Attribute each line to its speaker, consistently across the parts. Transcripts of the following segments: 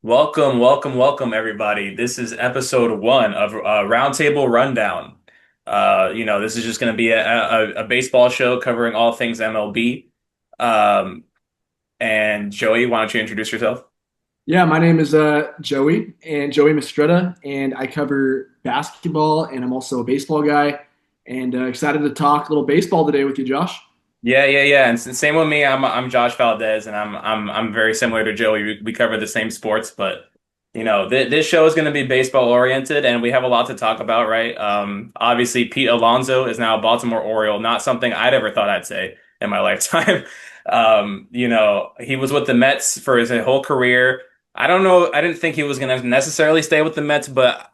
Speaker 1: Welcome, everybody. This is episode one of Roundtable Rundown. This is just going to be a baseball show covering all things MLB. Um, and Joey, why don't you introduce yourself?
Speaker 2: Yeah, my name is Joey Mistretta, and I cover basketball, and I'm also a baseball guy, and excited to talk a little baseball today with you, Josh.
Speaker 1: Yeah. And same with me. I'm Josh Valdez, and I'm very similar to Joey. We cover the same sports, but this show is going to be baseball oriented, and we have a lot to talk about, right? Obviously, Pete Alonso is now a Baltimore Oriole. Not something I'd ever thought I'd say in my lifetime. He was with the Mets for his whole career. I don't know. I didn't think he was going to necessarily stay with the Mets, but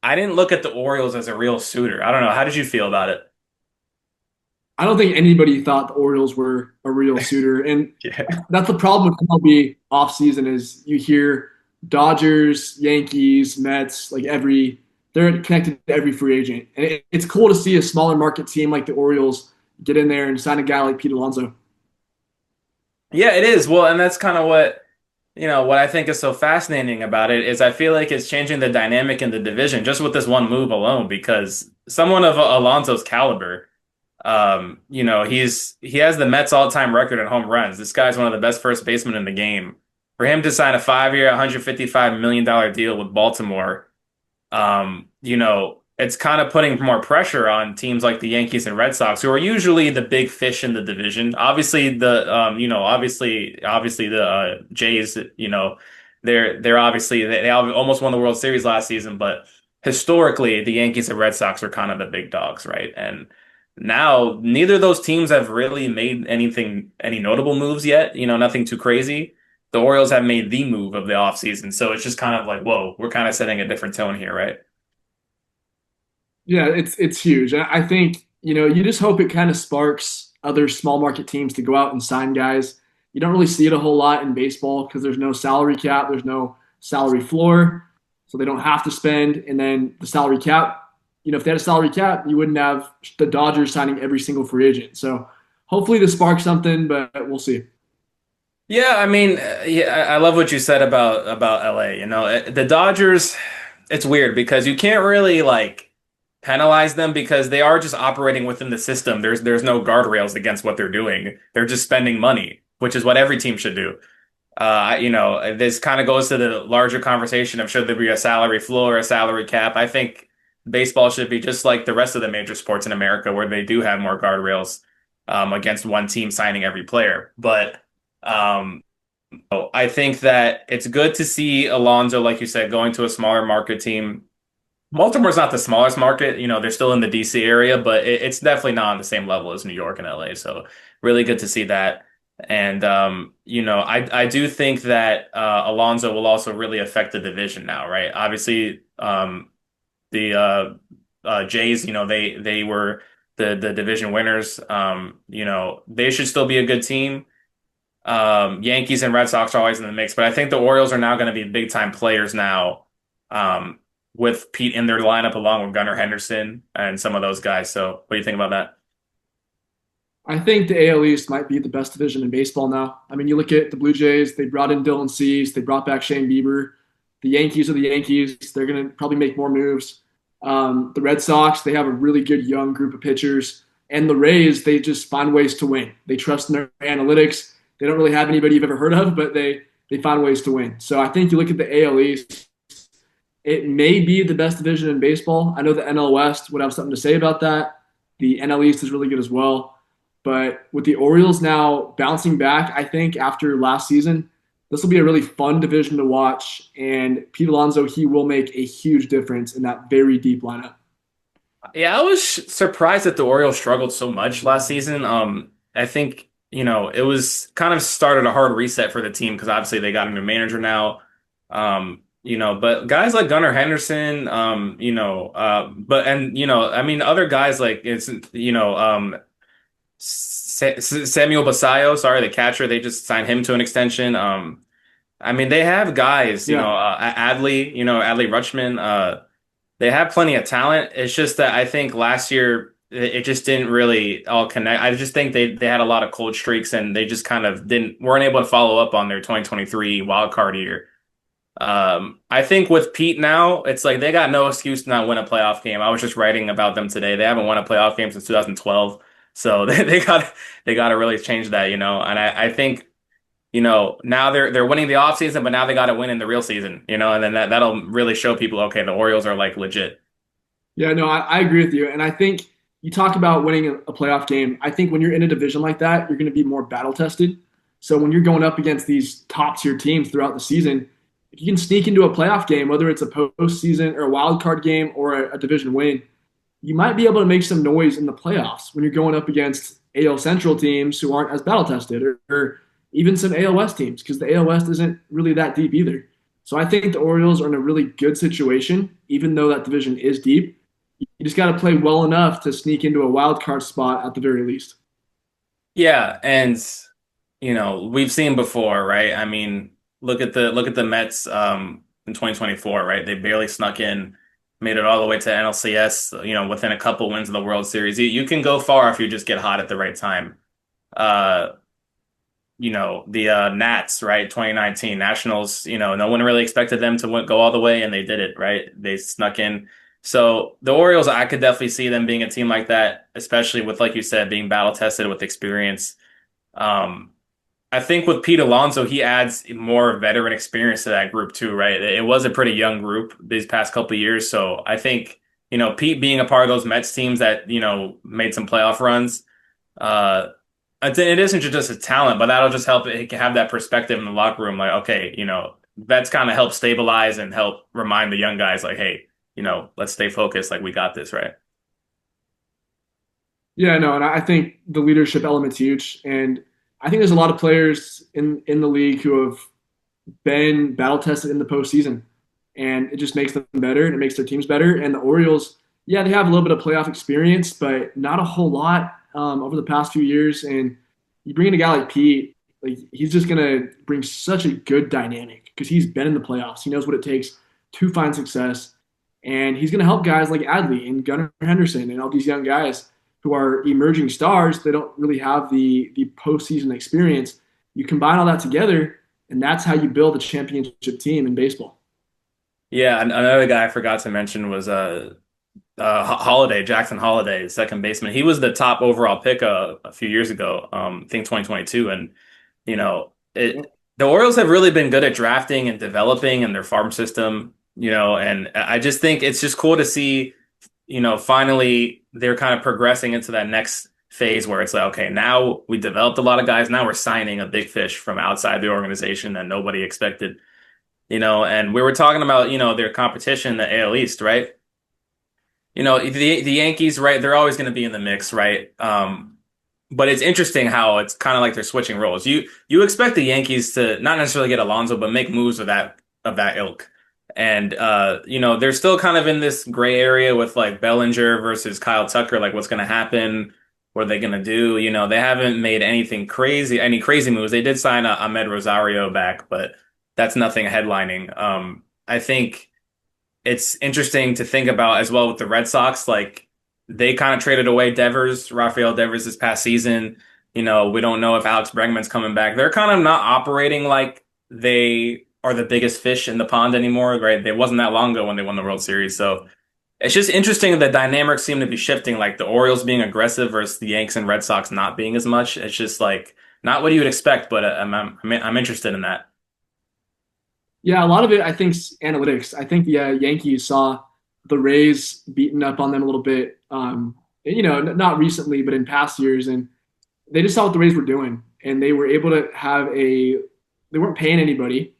Speaker 1: I didn't look at the Orioles as a real suitor. I don't know. How did you feel about it?
Speaker 2: I don't think anybody thought the Orioles were a real suitor, and
Speaker 1: Yeah.
Speaker 2: that's the problem with MLB offseason is you hear Dodgers, Yankees, Mets, they're connected to every free agent, and it's cool to see a smaller market team like the Orioles get in there and sign a guy like Pete Alonso.
Speaker 1: Yeah, it is. Well, and that's kind of what I think is so fascinating about it is I feel like it's changing the dynamic in the division just with this one move alone because someone of Alonso's caliber, he has the Mets all-time record in home runs. This guy's one of the best first basemen in the game. For him to sign a 5-year, $155 million deal with Baltimore, it's kind of putting more pressure on teams like the Yankees and Red Sox, who are usually the big fish in the division. Obviously the Jays, they're obviously they almost won the World Series last season, but historically the Yankees and Red Sox are kind of the big dogs, right? And now neither of those teams have really made any notable moves yet, nothing too crazy. The Orioles have made the move of the offseason, so it's just kind of like, whoa, we're kind of setting a different tone here, right?
Speaker 2: Yeah, it's huge. I think, you just hope it kind of sparks other small market teams to go out and sign guys. You don't really see it a whole lot in baseball because there's no salary cap, there's no salary floor, so they don't have to spend. And then the salary cap, if they had a salary cap, you wouldn't have the Dodgers signing every single free agent. So hopefully this sparks something, but we'll see.
Speaker 1: Yeah, I mean, yeah, I love what you said about LA. The Dodgers, it's weird because you can't really like penalize them because they are just operating within the system. There's no guardrails against what they're doing. They're just spending money, which is what every team should do. This kind of goes to the larger conversation of should there be a salary floor, a salary cap. I think baseball should be just like the rest of the major sports in America, where they do have more guardrails against one team signing every player. But um, I think that it's good to see Alonso, like you said, going to a smaller market team. Baltimore's not the smallest market, they're still in the DC area, but it's definitely not on the same level as New York and LA. So really good to see that. And I do think that Alonso will also really affect the division now, right? Obviously, the Jays, they were the division winners. They should still be a good team. Yankees and Red Sox are always in the mix, but I think the Orioles are now going to be big time players now, with Pete in their lineup along with Gunnar Henderson and some of those guys. So, what do you think about that?
Speaker 2: I think the AL East might be the best division in baseball now. I mean, you look at the Blue Jays, they brought in Dylan Cease, they brought back Shane Bieber. The Yankees are the Yankees. They're going to probably make more moves. The Red Sox, they have a really good young group of pitchers. And the Rays, they just find ways to win. They trust in their analytics. They don't really have anybody you've ever heard of, but they find ways to win. So I think you look at the AL East, it may be the best division in baseball. I know the NL West would have something to say about that. The NL East is really good as well. But with the Orioles now bouncing back, I think after last season, this will be a really fun division to watch. And Pete Alonso, he will make a huge difference in that very deep lineup.
Speaker 1: Yeah, I was surprised that the Orioles struggled so much last season. I think, it was kind of started a hard reset for the team because obviously they got a new manager now. But guys like Gunnar Henderson, I mean, other guys like Samuel Basallo, sorry, the catcher, they just signed him to an extension. I mean, they have guys,
Speaker 2: Yeah.
Speaker 1: Adley Rutschman, they have plenty of talent. It's just that I think last year it just didn't really all connect. I just think they had a lot of cold streaks and they just kind of didn't weren't able to follow up on their 2023 wild card year. I think with Pete now, it's like they got no excuse to not win a playoff game. I was just writing about them today. They haven't won a playoff game since 2012. So they got to really change that, you know. And I think, you know, now they're winning the offseason, but now they got to win in the real season, you know, and then that'll really show people, okay, the Orioles are like legit.
Speaker 2: Yeah, no, I agree with you. And I think you talk about winning a playoff game. I think when you're in a division like that, you're going to be more battle tested. So when you're going up against these top tier teams throughout the season, if you can sneak into a playoff game, whether it's a postseason or a wild card game or a division win, you might be able to make some noise in the playoffs when you're going up against AL Central teams who aren't as battle tested or even some AL West teams because the AL West isn't really that deep either. So I think the Orioles are in a really good situation, even though that division is deep. You just got to play well enough to sneak into a wild card spot at the very least.
Speaker 1: Yeah, and you know, we've seen before, right? I mean, look at the Mets in 2024, right? They barely snuck in, made it all the way to NLCS, you know, within a couple wins of the World Series. You can go far if you just get hot at the right time. Uh, you know, the Nats, right? 2019 Nationals, you know, no one really expected them to go all the way and they did it, right? They snuck in. So the Orioles, I could definitely see them being a team like that, especially with, like you said, being battle tested with experience. Um, I think with Pete Alonso, he adds more veteran experience to that group too, right? It was a pretty young group these past couple of years, so I think, you know, Pete being a part of those Mets teams that, you know, made some playoff runs, uh, it isn't just a talent, but that'll just help it have that perspective in the locker room, like, okay, you know, that's kind of help stabilize and help remind the young guys, like, hey, you know, let's stay focused, like we got this, right?
Speaker 2: Yeah, no, and I think the leadership element's huge. And I think there's a lot of players in the league who have been battle tested in the postseason, and it just makes them better and it makes their teams better. And the Orioles, yeah, they have a little bit of playoff experience, but not a whole lot over the past few years. And you bring in a guy like Pete, like he's just gonna bring such a good dynamic because he's been in the playoffs. He knows what it takes to find success, and he's gonna help guys like Adley and Gunnar Henderson and all these young guys who are emerging stars. They don't really have the postseason experience. You combine all that together and that's how you build a championship team in baseball.
Speaker 1: Yeah, another guy I forgot to mention was Holiday, Jackson Holiday, second baseman. He was the top overall pick a few years ago, I think 2022. And, you know, the Orioles have really been good at drafting and developing in their farm system, you know, and I just think it's just cool to see, you know, finally they're kind of progressing into that next phase where it's like, okay, now we developed a lot of guys. Now we're signing a big fish from outside the organization that nobody expected, you know, and we were talking about, you know, their competition, the AL East, right? You know, the Yankees, right? They're always going to be in the mix, right? But it's interesting how it's kind of like they're switching roles. You expect the Yankees to not necessarily get Alonso, but make moves of that ilk. And you know, they're still kind of in this gray area with like Bellinger versus Kyle Tucker, like what's going to happen, what are they going to do? You know, they haven't made anything crazy, any crazy moves. They did sign Ahmed Rosario back, but that's nothing headlining. I think it's interesting to think about as well with the Red Sox. Like they kind of traded away Rafael Devers this past season. You know, we don't know if Alex Bregman's coming back. They're kind of not operating like they are the biggest fish in the pond anymore, right? It wasn't that long ago when they won the World Series. So it's just interesting that the dynamics seem to be shifting, like the Orioles being aggressive versus the Yanks and Red Sox not being as much. It's just like not what you would expect, but I'm interested in that.
Speaker 2: Yeah, a lot of it I think is analytics. I think the Yankees saw the Rays beating up on them a little bit. Not recently, but in past years, and they just saw what the Rays were doing, and they were able to have a. They weren't paying anybody,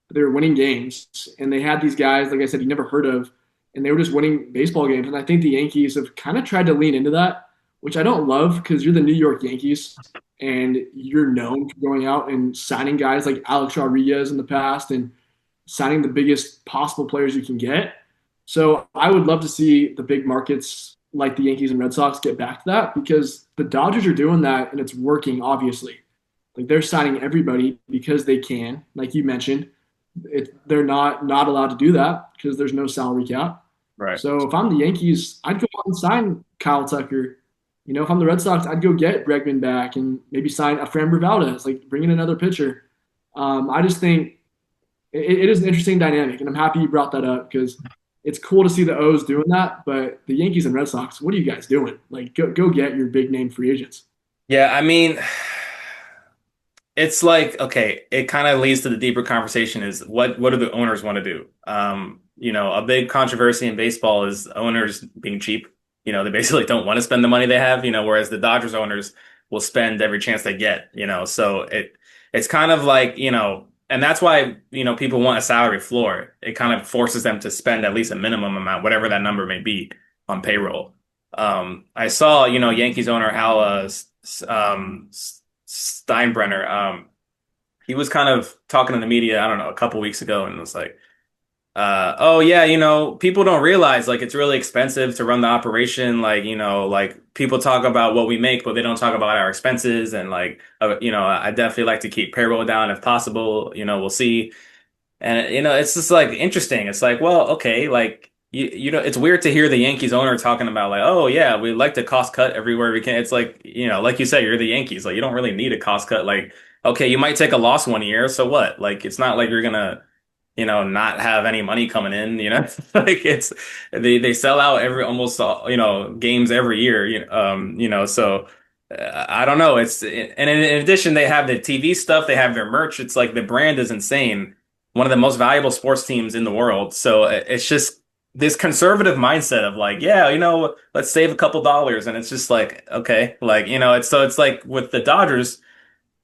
Speaker 2: but they were winning games, and they had these guys, like I said, you never heard of, and they were just winning baseball games. And I think the Yankees have kind of tried to lean into that, which I don't love because you're the New York Yankees, and you're known for going out and signing guys like Alex Rodriguez in the past and signing the biggest possible players you can get. So I would love to see the big markets like the Yankees and Red Sox get back to that because the Dodgers are doing that and it's working, obviously. Like they're signing everybody because they can, like you mentioned. They're not allowed to do that because there's no salary cap.
Speaker 1: Right.
Speaker 2: So if I'm the Yankees, I'd go out and sign Kyle Tucker. You know, if I'm the Red Sox, I'd go get Bregman back and maybe sign a Framber Valdez, like bring in another pitcher. I just think it is an interesting dynamic, and I'm happy you brought that up because it's cool to see the O's doing that. But the Yankees and Red Sox, what are you guys doing? Like, go get your big name free agents.
Speaker 1: Yeah, I mean, it's like, okay, it kind of leads to the deeper conversation is what do the owners want to do? A big controversy in baseball is owners being cheap. They basically don't want to spend the money they have, whereas the Dodgers owners will spend every chance they get. So it's kind of like, and that's why, people want a salary floor. It kind of forces them to spend at least a minimum amount, whatever that number may be, on payroll. I saw, Yankees owner Hal Steinbrenner. He was kind of talking to the media, I don't know, a couple weeks ago, and was like, "Oh yeah, people don't realize like it's really expensive to run the operation. Like, like people talk about what we make, but they don't talk about our expenses. And like, I definitely like to keep payroll down if possible. We'll see." And it's just like interesting. It's like, well, okay, like it's weird to hear the Yankees owner talking about like, oh yeah, we like to cost cut everywhere we can. It's like, like you said, you're the Yankees. Like you don't really need a cost cut. Like, okay, you might take a loss one year, so what? Like it's not like you're gonna, not have any money coming in. Like it's they sell out every almost all, games every year. So I don't know. And in addition, they have the TV stuff, they have their merch. It's like the brand is insane, one of the most valuable sports teams in the world. So it's just this conservative mindset of like, yeah, let's save a couple dollars. And it's just like, okay, like, it's like with the Dodgers,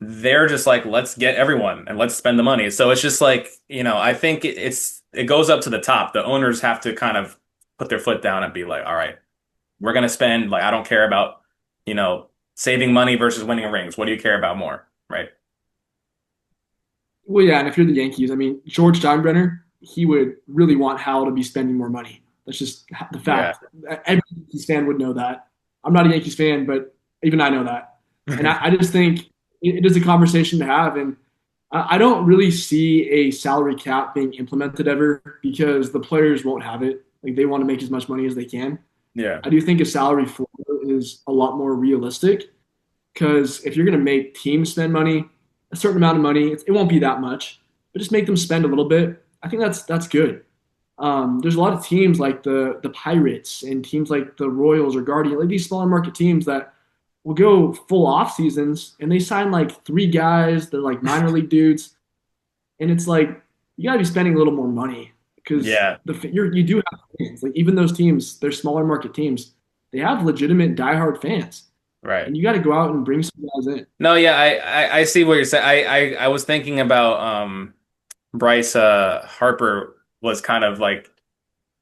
Speaker 1: they're just like, let's get everyone and let's spend the money. So it's just like, I think it goes up to the top. The owners have to kind of put their foot down and be like, all right, we're going to spend, like, I don't care about, you know, saving money versus winning rings. What do you care about more? Right.
Speaker 2: Well, yeah, and if you're the Yankees, I mean, George Steinbrenner, he would really want Hal to be spending more money. That's just the
Speaker 1: Yeah.
Speaker 2: fact. Every Yankees fan would know that. I'm not a Yankees fan, but even I know that. And I just think it is a conversation to have. And I don't really see a salary cap being implemented ever because the players won't have it. Like they want to make as much money as they can.
Speaker 1: Yeah.
Speaker 2: I do think a salary floor is a lot more realistic because if you're going to make teams spend money, a certain amount of money, it won't be that much, but just make them spend a little bit. I think that's good. There's a lot of teams like the Pirates and teams like the Royals or Guardian, like these smaller market teams that will go full off seasons and they sign like three guys. They're like minor league dudes, and it's like you got to be spending a little more money because
Speaker 1: Yeah.
Speaker 2: you do have fans. Like even those teams, they're smaller market teams. They have legitimate diehard fans,
Speaker 1: Right.
Speaker 2: and you got to go out and bring some guys in.
Speaker 1: No, yeah, I see what you're saying. I was thinking about Bryce Harper was kind of like,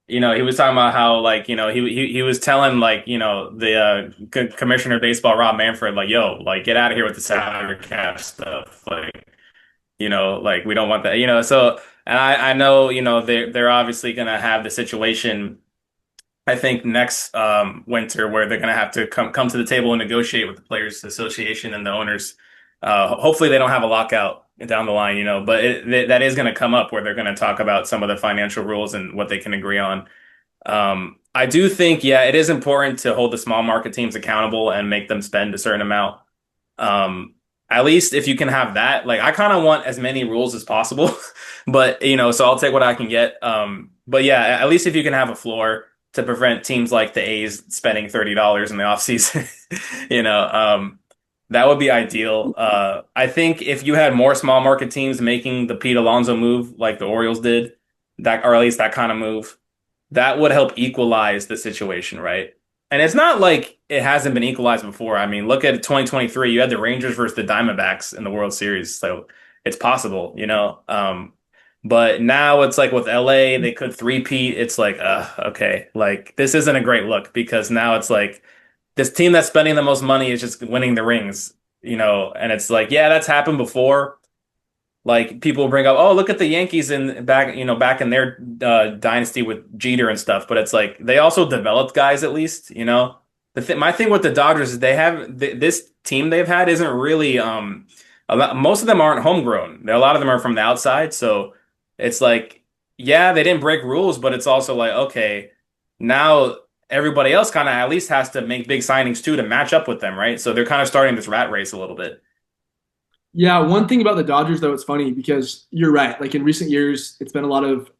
Speaker 1: he was talking about how like, he was telling like, the commissioner of baseball, Rob Manfred, like, yo, like get out of here with the salary cap stuff. Like we don't want that, so and I know, they're obviously gonna have the situation, I think next winter where they're gonna have to come to the table and negotiate with the Players Association and the owners. Hopefully they don't have a lockout down the line, but that is gonna come up where they're gonna talk about some of the financial rules and what they can agree on. I do think, yeah, it is important to hold the small market teams accountable and make them spend a certain amount. Um, at least if you can have that, like I kind of want as many rules as possible, but so I'll take what I can get. But yeah, at least if you can have a floor to prevent teams like the A's spending $30 in the offseason, that would be ideal. I think if you had more small market teams making the Pete Alonso move like the Orioles did, that or at least that kind of move, that would help equalize the situation, right? And it's not like it hasn't been equalized before. I mean, look at 2023. You had the Rangers versus the Diamondbacks in the World Series, so it's possible. But now it's like with LA, they could three-peat. It's like, okay, like this isn't a great look because now it's like this team that's spending the most money is just winning the rings. And it's like, yeah, that's happened before. Like people bring up, oh, look at the Yankees in back in their dynasty with Jeter and stuff. But it's like they also developed guys at least. My thing with the Dodgers is they have this team they've had isn't really most of them aren't homegrown. A lot of them are from the outside. So it's like, yeah, they didn't break rules, but it's also like, okay, now everybody else kind of at least has to make big signings too to match up with them, right? So they're kind of starting this rat race a little bit.
Speaker 2: Yeah, one thing about the Dodgers though, it's funny because you're right. Like in recent years, it's been a lot of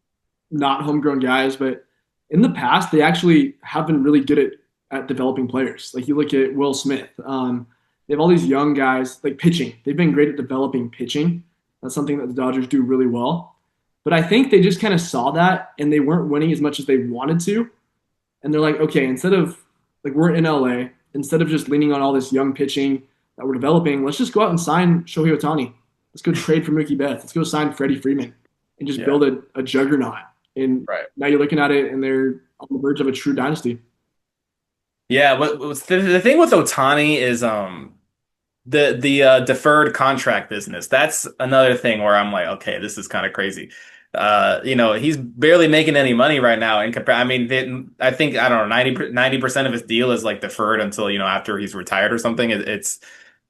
Speaker 2: not homegrown guys, but in the past, they actually have been really good at developing players. Like you look at Will Smith, they have all these young guys like pitching. They've been great at developing pitching. That's something that the Dodgers do really well. But I think they just kind of saw that and they weren't winning as much as they wanted to. And they're like, okay, instead of like we're in LA, instead of just leaning on all this young pitching that we're developing, let's just go out and sign Shohei Ohtani. Let's go trade for Mookie Betts. Let's go sign Freddie Freeman and just
Speaker 1: Yeah.
Speaker 2: build a juggernaut. And
Speaker 1: Right.
Speaker 2: now you're looking at it and they're on the verge of a true dynasty.
Speaker 1: Yeah, the thing with Otani is the deferred contract business. That's another thing where I'm like, okay, this is kind of crazy. He's barely making any money right now I mean, I think I don't know, 90% of his deal is like deferred until, after he's retired or something. It's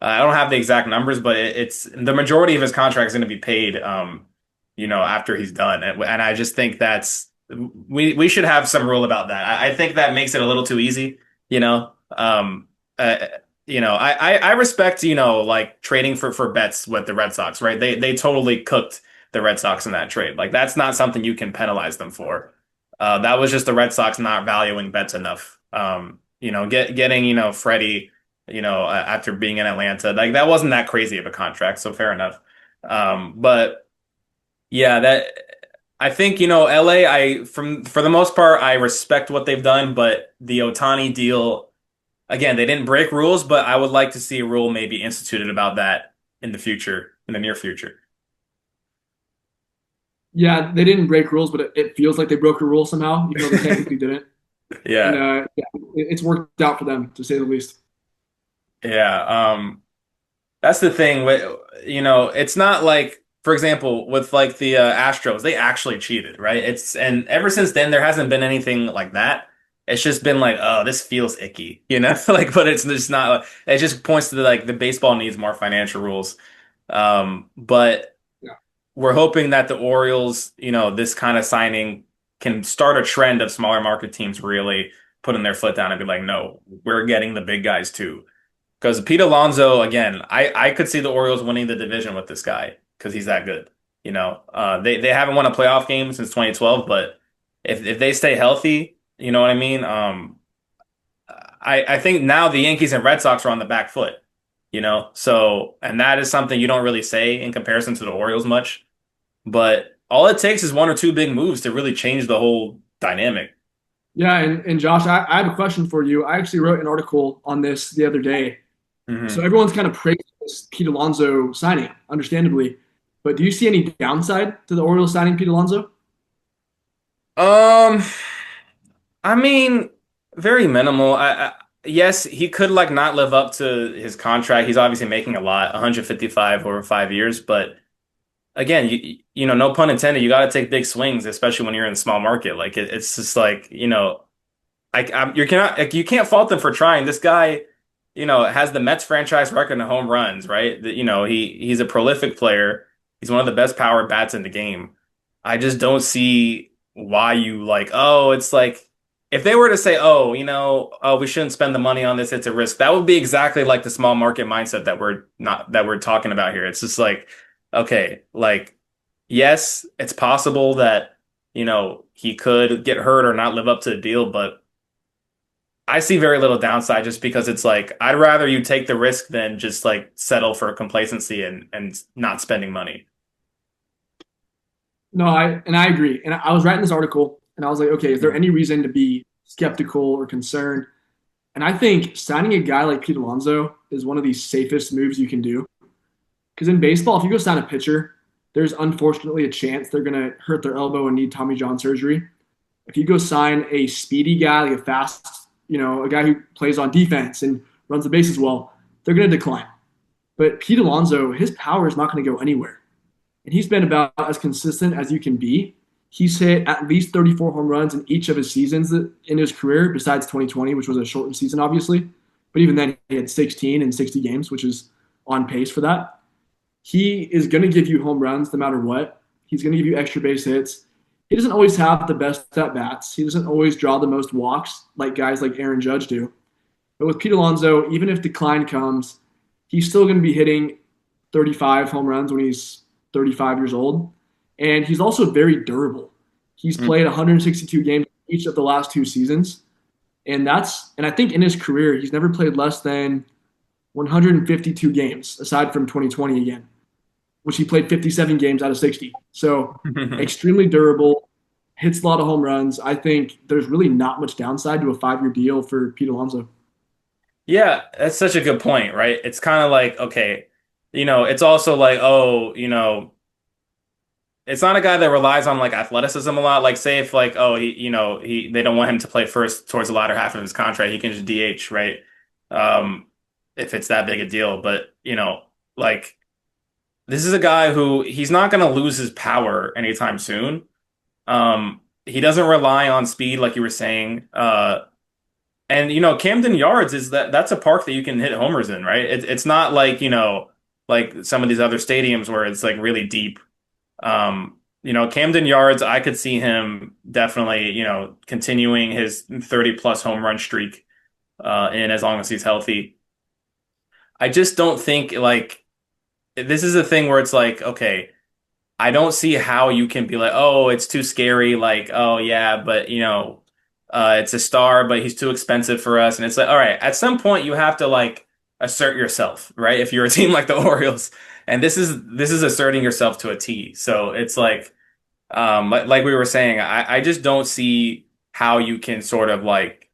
Speaker 1: I don't have the exact numbers, but it's the majority of his contract is going to be paid after he's done. And I just think we should have some rule about that. I think that makes it a little too easy, you know. Uh, I respect, like trading for bets with the Red Sox, right? They totally cooked the Red Sox in that trade. Like that's not something you can penalize them for. That was just the Red Sox not valuing bets enough. Getting, Freddie, after being in Atlanta, like that wasn't that crazy of a contract, so fair enough. But yeah, that I think, LA, for the most part, I respect what they've done, but the Otani deal, again, they didn't break rules, but I would like to see a rule maybe instituted about that in the future, in the near future.
Speaker 2: Yeah, they didn't break rules, but it feels like they broke a rule somehow, even though they technically didn't. And
Speaker 1: Yeah.
Speaker 2: yeah, it's worked out for them to say the least.
Speaker 1: Yeah. That's the thing with, it's not like, for example, with like the Astros, they actually cheated, right? And ever since then, there hasn't been anything like that. It's just been like, oh, this feels icky, like, but it's just not, it just points to like the baseball needs more financial rules. But
Speaker 2: Yeah.
Speaker 1: we're hoping that the Orioles, this kind of signing can start a trend of smaller market teams really putting their foot down and be like, no, we're getting the big guys too. Because Pete Alonso, again, I could see the Orioles winning the division with this guy because he's that good. They haven't won a playoff game since 2012, but if they stay healthy, you know what I mean? I think now the Yankees and Red Sox are on the back foot, so and that is something you don't really say in comparison to the Orioles much. But all it takes is one or two big moves to really change the whole dynamic.
Speaker 2: Yeah, and Josh, I have a question for you. I actually wrote an article on this the other day. So
Speaker 1: Hmm.
Speaker 2: everyone's kind of praised this Pete Alonso signing, understandably. But do you see any downside to the Orioles signing Pete Alonso?
Speaker 1: Um, I mean, very minimal. Yes, he could like not live up to his contract. He's obviously making a lot, 155 over 5 years. But again, no pun intended. You got to take big swings, especially when you're in a small market. Like it's just like you can't fault them for trying. This guy, has the Mets franchise record in home runs, right? He's a prolific player. He's one of the best power bats in the game. I just don't see why you like, oh, it's like if they were to say, oh, oh, we shouldn't spend the money on this, it's a risk. That would be exactly like the small market mindset that we're talking about here. It's just like, okay, like yes, it's possible that, he could get hurt or not live up to the deal, but I see very little downside just because it's like I'd rather you take the risk than just like settle for complacency and not spending money.
Speaker 2: No, I agree. And I was writing this article and I was like, okay, is there
Speaker 1: Mhm.
Speaker 2: any reason to be skeptical or concerned? And I think signing a guy like Pete Alonso is one of the safest moves you can do. Because in baseball, if you go sign a pitcher, there's unfortunately a chance they're going to hurt their elbow and need Tommy John surgery. If you go sign a speedy guy, like a fast, a guy who plays on defense and runs the bases well, they're going to decline. But Pete Alonso, his power is not going to go anywhere. And he's been about as consistent as you can be. He's hit at least 34 home runs in each of his seasons in his career, besides 2020, which was a shortened season, obviously. But even then, he had 16 in 60 games, which is on pace for that. He is going to give you home runs no matter what. He's going to give you extra base hits. He doesn't always have the best at bats. He doesn't always draw the most walks like guys like Aaron Judge do. But with Pete Alonso, even if decline comes, he's still going to be hitting 35 home runs when he's 35 years old. And he's also very durable. He's played 162 games each of the last 2 seasons. And I think in his career, he's never played less than 152 games, aside from 2020 again, which he played 57 games out of 60. So
Speaker 1: Mhm.
Speaker 2: extremely durable, hits a lot of home runs. I think there's really not much downside to a 5-year deal for Pete Alonso.
Speaker 1: Yeah, that's such a good point, right? It's kind of like, okay, it's also like, oh, it's not a guy that relies on like athleticism a lot. Like, say if like, oh, they don't want him to play first towards the latter half of his contract, he can just DH, right? Um, if it's that big a deal. But, like this is a guy who he's not going to lose his power anytime soon. He doesn't rely on speed like you were saying. And Camden Yards that's a park that you can hit homers in, right? It's not like, like some of these other stadiums where it's like really deep. Camden Yards, I could see him definitely, continuing his 30 plus home run streak in as long as he's healthy. I just don't think like this is a thing where it's like, okay, I don't see how you can be like, oh, it's too scary. Like, oh yeah, but it's a star, but he's too expensive for us. And it's like, all right, at some point you have to like assert yourself, right? If you're a team like the Orioles, and this is asserting yourself to a T. So it's like we were saying, I just don't see how you can sort of like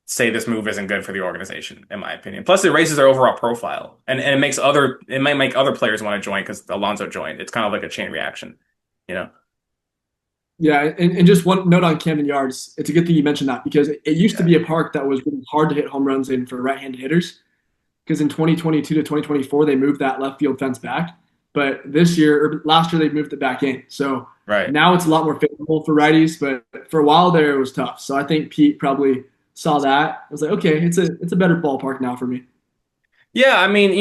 Speaker 1: say this move isn't good for the organization, in my opinion. Plus, it raises their overall profile, and it might make other players want to join because Alonso joined. It's kind of like a chain reaction, you know?
Speaker 2: Yeah, and just one note on Camden Yards. It's a good thing you mentioned that because it used to
Speaker 1: Yeah.
Speaker 2: be a park that was really hard to hit home runs in for right-handed hitters. Because in 2022 to 2024, they moved that left field fence back. But this year, or last year, they moved it back in. So
Speaker 1: Right.
Speaker 2: now it's a lot more favorable for righties. But for a while there, it was tough. So I think Pete probably saw that. I was like, okay, it's a better ballpark now for me.
Speaker 1: Yeah, I mean,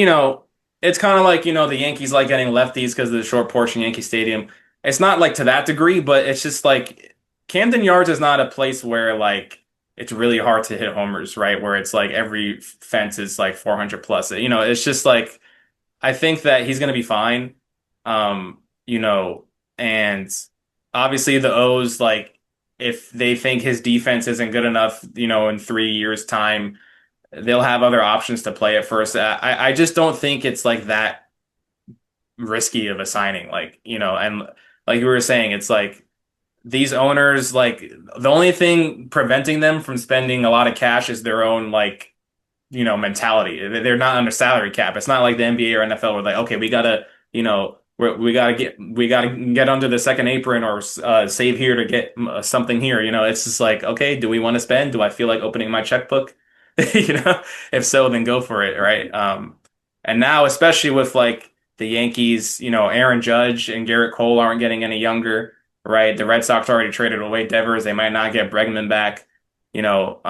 Speaker 1: it's kind of like, the Yankees like getting lefties because of the short portion Yankee Stadium. It's not like to that degree, but it's just like Camden Yards is not a place where like it's really hard to hit homers, right? Where it's like every fence is like 400 plus. It's just like I think that he's going to be fine. Um, you know, and obviously the O's like if they think his defense isn't good enough, in 3 years' time they'll have other options to play at first. I just don't think it's like that risky of a signing. Like, and like you were saying, it's like these owners, like the only thing preventing them from spending a lot of cash is their own like, mentality. They're not under salary cap. It's not like the NBA or NFL where like, okay, we gotta get under the second apron or save here to get something here. It's just like, okay, do we want to spend? Do I feel like opening my checkbook? You know, if so, then go for it, right? And now, especially with like the Yankees, Aaron Judge and Garrett Cole aren't getting any younger, right? The Red Sox already traded away Devers. They might not get Bregman back. You know,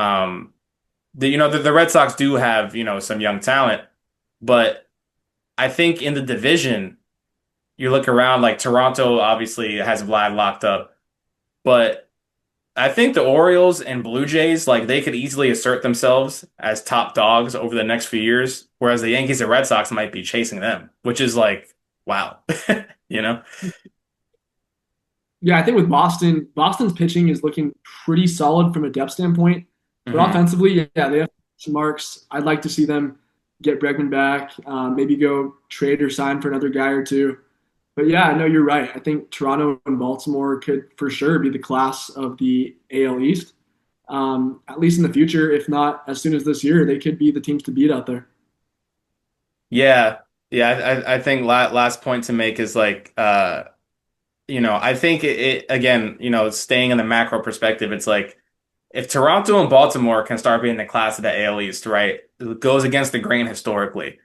Speaker 1: the Red Sox do have, some young talent, but I think in the division, you look around like Toronto obviously has Vlad locked up, but I think the Orioles and Blue Jays, like they could easily assert themselves as top dogs over the next few years, whereas the Yankees and Red Sox might be chasing them, which is like, wow, you know?
Speaker 2: Yeah, I think with Boston, Boston's pitching is looking pretty solid from a depth standpoint. But
Speaker 1: Hmm.
Speaker 2: offensively, yeah, they have some marks. I'd like to see them get Bregman back, maybe go trade or sign for another guy or two. But yeah, no, you're right. I think Toronto and Baltimore could for sure be the class of the AL East. At least in the future, if not as soon as this year, they could be the teams to beat out there.
Speaker 1: Yeah. Yeah. I think last point to make is like, I think it again, staying in the macro perspective, it's like if Toronto and Baltimore can start being the class of the AL East, right? It goes against the grain historically.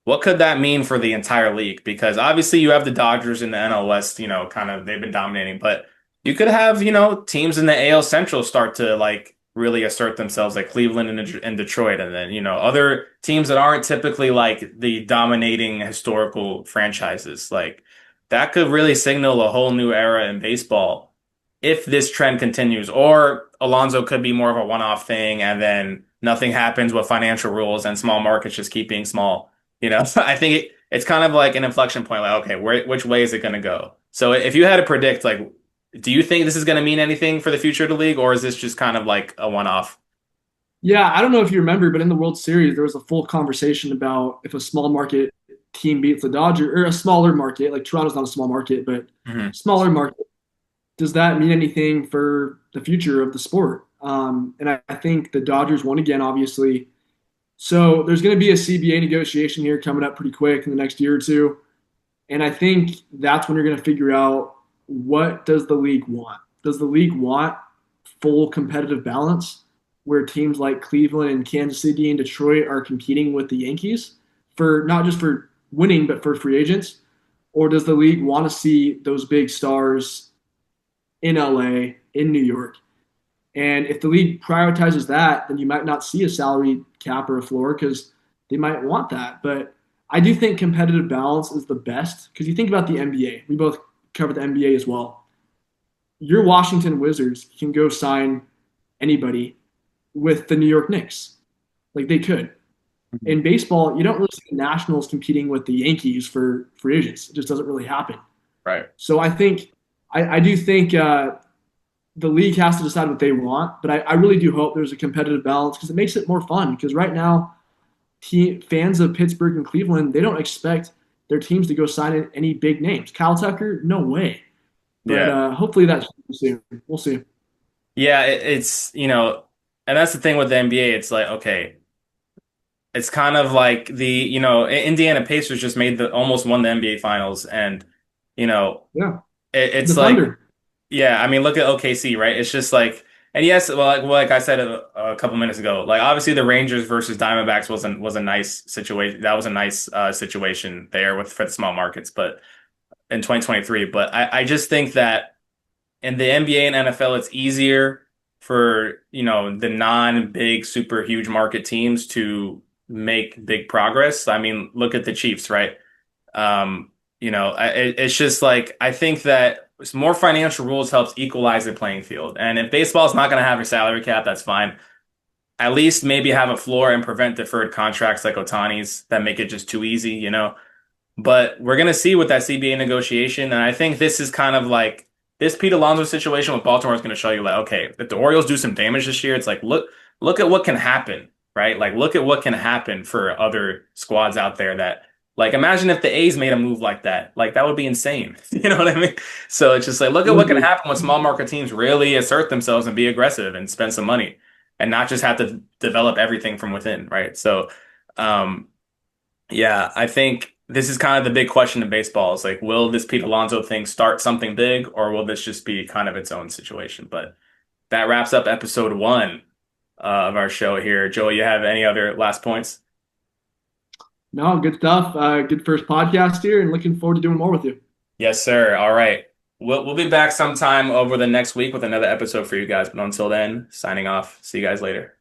Speaker 1: What could that mean for the entire league? Because obviously you have the Dodgers in the NL West, kind of they've been dominating, but you could have, teams in the AL Central start to like really assert themselves, like Cleveland and Detroit, and then, other teams that aren't typically like the dominating historical franchises. Like that could really signal a whole new era in baseball if this trend continues, or Alonso could be more of a one-off thing and then nothing happens with financial rules and small markets just keep being small. So I think it's kind of like an inflection point. Like, okay, which way is it going to go? So if you had to predict, like, do you think this is going to mean anything for the future of the league, or is this just kind of like a one-off?
Speaker 2: Yeah, I don't know if you remember, but in the World Series, there was a full conversation about if a small market team beats the Dodgers or a smaller market, like Toronto's not a small market, but
Speaker 1: Hmm.
Speaker 2: smaller market, does that mean anything for the future of the sport? And I think the Dodgers won again, obviously. So there's going to be a CBA negotiation here coming up pretty quick in the next year or two. And I think that's when you're going to figure out what does the league want? Does the league want full competitive balance where teams like Cleveland and Kansas City and Detroit are competing with the Yankees for not just for winning, but for free agents? Or does the league want to see those big stars in LA, in New York? And if the league prioritizes that, then you might not see a salary cap or a floor because they might want that. But I do think competitive balance is the best because you think about the NBA. We both cover the NBA as well. Your Washington Wizards can go sign anybody with the New York Knicks. Like they could. In baseball, you don't really see the Nationals competing with the Yankees for free agents. It just doesn't really happen.
Speaker 1: Right.
Speaker 2: So I do think the league has to decide what they want, but I really do hope there's a competitive balance because it makes it more fun. Because right now, fans of Pittsburgh and Cleveland, they don't expect their teams to go sign any big names. Kyle Tucker, no way. But
Speaker 1: Yeah.
Speaker 2: hopefully that changes soon. We'll see.
Speaker 1: Yeah, it's, and that's the thing with the NBA. It's like, okay, it's kind of like Indiana Pacers just made almost won the NBA finals. And, you know,
Speaker 2: Yeah, the
Speaker 1: it's like,
Speaker 2: Thunder.
Speaker 1: yeah, I mean, look at OKC, right? It's just like, and yes, well, like I said a couple minutes ago, like obviously the Rangers versus Diamondbacks was a nice situation. That was a nice situation there for the small markets, but in 2023. But I just think that in the NBA and NFL, it's easier for, the non-big, super huge market teams to make big progress. I mean, look at the Chiefs, right? It's just like I think that more financial rules helps equalize the playing field. And if baseball's not going to have a salary cap, that's fine. At least maybe have a floor and prevent deferred contracts like Otani's that make it just too easy. But we're gonna see with that CBA negotiation, and I think this is kind of like this Pete Alonso situation with Baltimore is gonna show you like, okay, if the Orioles do some damage this year, it's like look at what can happen, right? Like look at what can happen for other squads out there that like imagine if the A's made a move like that. Like that would be insane. You know what I mean? So it's just like look
Speaker 2: It
Speaker 1: at what
Speaker 2: would
Speaker 1: can
Speaker 2: be.
Speaker 1: happen when small market teams really assert themselves and be aggressive and spend some money and not just have to develop everything from within, right? So um yeah, I think this is kind of the big question in baseball is like, will this Pete Alonso thing start something big or will this just be kind of its own situation? But that wraps up episode one of our show here. Joel, you have any other last points?
Speaker 2: No, good stuff. Good first podcast here, and looking forward to doing more with you.
Speaker 1: Yes, sir. All right. We'll be back sometime over the next week with another episode for you guys. But until then, signing off. See you guys later.